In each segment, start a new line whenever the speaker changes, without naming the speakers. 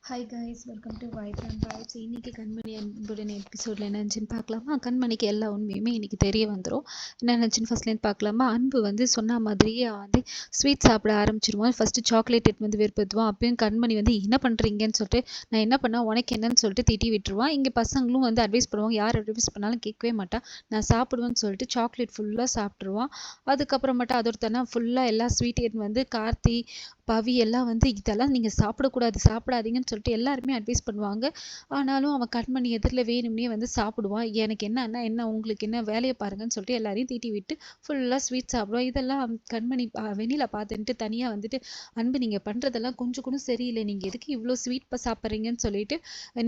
Hi guys, welcome to vibe and vibes. இன்னைக்கு கண்மணி அன்புடன் எபிசோடில் என்ன இருந்துச்சுன்னு பார்க்கலாமா? கண்மணிக்கு எல்லா உண்மையுமே இன்னைக்கு தெரிய வந்துடும். என்ன நினச்சின்னு ஃபர்ஸ்ட்லேருந்து பார்க்கலாமா? அன்பு வந்து சொன்ன மாதிரியே வந்து ஸ்வீட் சாப்பிட ஆரம்பிச்சிருவான். ஃபஸ்ட்டு சாக்லேட் எடுத்து வந்து விருப்பத்துவான். அப்பயும் கண்மணி வந்து என்ன பண்ணுறீங்கன்னு சொல்லிட்டு, நான் என்ன பண்ணால் உனக்கு என்னன்னு சொல்லிட்டு திட்டி விட்டுருவான். இங்கே பசங்களும் வந்து அட்வைஸ் பண்ணுவாங்க. யார் அட்வைஸ் பண்ணாலும் கேட்கவே மாட்டான். நான் சாப்பிடுவேன்னு சொல்லிட்டு சாக்லேட் ஃபுல்லாக சாப்பிட்ருவான். அதுக்கப்புறமேட்டு அதொருத்தனா ஃபுல்லாக எல்லா ஸ்வீட் எடுத்து வந்து கார்த்தி பவி எல்லாம் வந்து இதெல்லாம் நீங்கள் சாப்பிடக்கூடாது, சாப்பிடாதீங்கன்னு சொல்லிட்டு எல்லாருமே அட்வைஸ் பண்ணுவாங்க. ஆனாலும் அவன் கண்மணி எதிரில் வேணும்னே வந்து சாப்பிடுவான். எனக்கு என்னன்னா என்ன, உங்களுக்கு என்ன, வேலையை பாருங்கன்னு சொல்லிட்டு எல்லாரையும் தீட்டி விட்டு ஃபுல்லாக ஸ்வீட் சாப்பிடுவான். இதெல்லாம் கண்மணி வெளியில் பார்த்துட்டு தனியாக வந்துட்டு, அன்பு நீங்கள் பண்ணுறதெல்லாம் கொஞ்சம் கூட சரியில்லை, நீங்கள் எதுக்கு இவ்வளோ ஸ்வீட் சாப்பிட்றீங்கன்னு சொல்லிட்டு,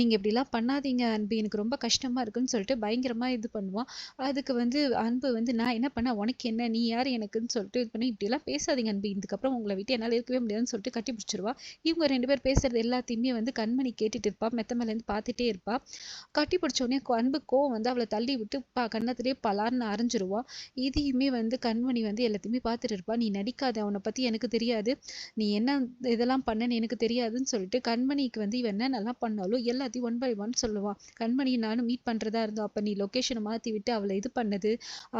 நீங்கள் இப்படிலாம் பண்ணாதீங்க அன்பு, எனக்கு ரொம்ப கஷ்டமாக இருக்குன்னு சொல்லிட்டு பயங்கரமாக இது பண்ணுவான். அதுக்கு வந்து அன்பு வந்து, நான் என்ன பண்ண, உனக்கு என்ன, நீ யார் எனக்குன்னு சொல்லிட்டு இது பண்ணி, இப்படிலாம் பேசாதீங்க அன்பு, இதுக்கப்புறம் உங்களை விட்டு என்னால் இருக்கவே முடியாதுன்னு சொல்லிட்டு கட்டி பிடிச்சிருவா. இவங்க ரெண்டு பேர் பேசுறது எல்லாத்தையுமே வந்து கண்மணி கேட்டுட்டு இருப்பா. மெத்த மேலேருந்து பார்த்துட்டே இருப்பா. கட்டி பிடிச்சோடனே அன்பு கோவம் வந்து அவளை தள்ளி விட்டு கன்னத்திலே பலார்னு அரைஞ்சிருவா. இதையுமே வந்து கண்மணி வந்து எல்லாத்தையுமே பார்த்துட்டு இருப்பா. நீ நடிக்காத, அவனை பற்றி எனக்கு தெரியாது, நீ என்ன இதெல்லாம் பண்ணன்னு எனக்கு தெரியாதுன்னு சொல்லிட்டு கண்மணிக்கு வந்து இவன் என்ன நல்லா பண்ணாலும் எல்லாத்தையும் ஒன் பை ஒன் சொல்லுவான். கண்மணி நானும் மீட் பண்ணுறதா இருந்தோம், அப்போ நீ லொக்கேஷனை மாற்றி விட்டு அவளை இது பண்ணது,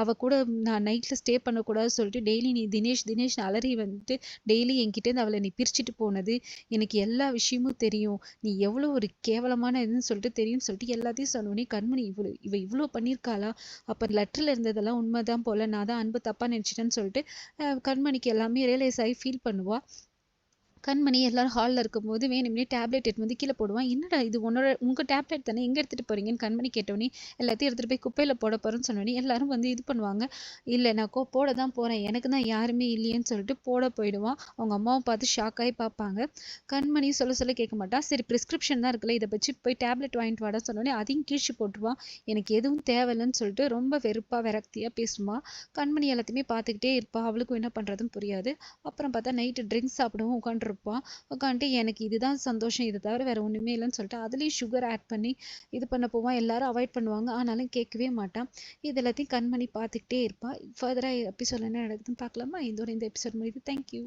அவள் கூட நான் நைட்டில் ஸ்டே பண்ணக்கூடாதுன்னு சொல்லிட்டு டெய்லி நீ தினேஷ் அலறி வந்துட்டு டெய்லி என்கிட்டேருந்து அவளை நீ பிரிச்சுட்டு போனது, எனக்கு எல்லா விஷயமும் தெரியும், நீ எவ்வளோ ஒரு கேவலமான இதுன்னு சொல்லிட்டு தெரியும்னு சொல்லிட்டு எல்லாத்தையும் சொன்னோடனே கண்மணி இவ்வளோ பண்ணியிருக்காளா, அப்போ லெட்டரில் இருந்ததெல்லாம் உண்மைதான் போல, நான் தான் அன்பு தப்பாக நினச்சிட்டேன்னு சொல்லிட்டு கண்மணிக்கு எல்லாமே ரியலைஸ் ஆகி ஃபீல் பண்ணுவா. கண்மணி எல்லாரும் ஹாலில் இருக்கும்போது வேணும்னே டேப்லெட் எடுத்து வந்து கீழே போடுவான். என்னடா இது, உங்கள் டேப்லெட் தானே, எங்கே எடுத்துகிட்டு போகிறீங்கன்னு கண்மணி கேட்டோன்னே, எல்லாத்தையும் எடுத்துகிட்டு போய் குப்பையில் போட போகிறேன்னு சொன்னோன்னே எல்லாரும் வந்து இது பண்ணுவாங்க. இல்லை நான் போட தான் போகிறேன், எனக்கு தான் யாருமே இல்லையேன்னு சொல்லிட்டு போட போயிடுவான். அவங்க அம்மாவை பார்த்து ஷாக்காகி பார்ப்பாங்க. கண்மணி சொல்ல கேட்க மாட்டான். சரி ப்ரிஸ்கிரிப்ஷன் தான் இருக்குல்ல, இதை வச்சு போய் டேப்லெட் வாங்கிட்டு வாடான்னு சொன்னோன்னே அதையும் கீழ்ச்சி போட்டுருவான். எனக்கு எதுவும் தேவையில்லைன்னு சொல்லிட்டு ரொம்ப வெறுப்பாக விரக்தியாக பேசுவான். கண்மணி எல்லாத்தையுமே பார்த்துக்கிட்டே இருப்பாள். அவளுக்கும் என்ன பண்ணுறதுன்னு புரியாது. அப்புறம் பார்த்தா நைட்டு ட்ரிங்க்ஸ் சாப்பிடவும் உட்காந்துருப்பான். உட்காந்துட்டு எனக்கு இதுதான் சந்தோஷம், இதை தவிர வேற ஒன்றுமே இல்லைன்னு சொல்லிட்டு அதுலேயும் சுகர் ஆட் பண்ணி இது பண்ண போவான். எல்லாரும் அவாய்ட் பண்ணுவாங்க, ஆனாலும் கேட்கவே மாட்டான். இது எல்லாத்தையும் கண்மணி பார்த்துக்கிட்டே இருப்பாள். ஃபர்தராக எபிசோட் என்ன நடக்குதுன்னு பார்க்கலாமா? இதோட இந்த எபிசோட் முடியுது. தேங்க்யூ.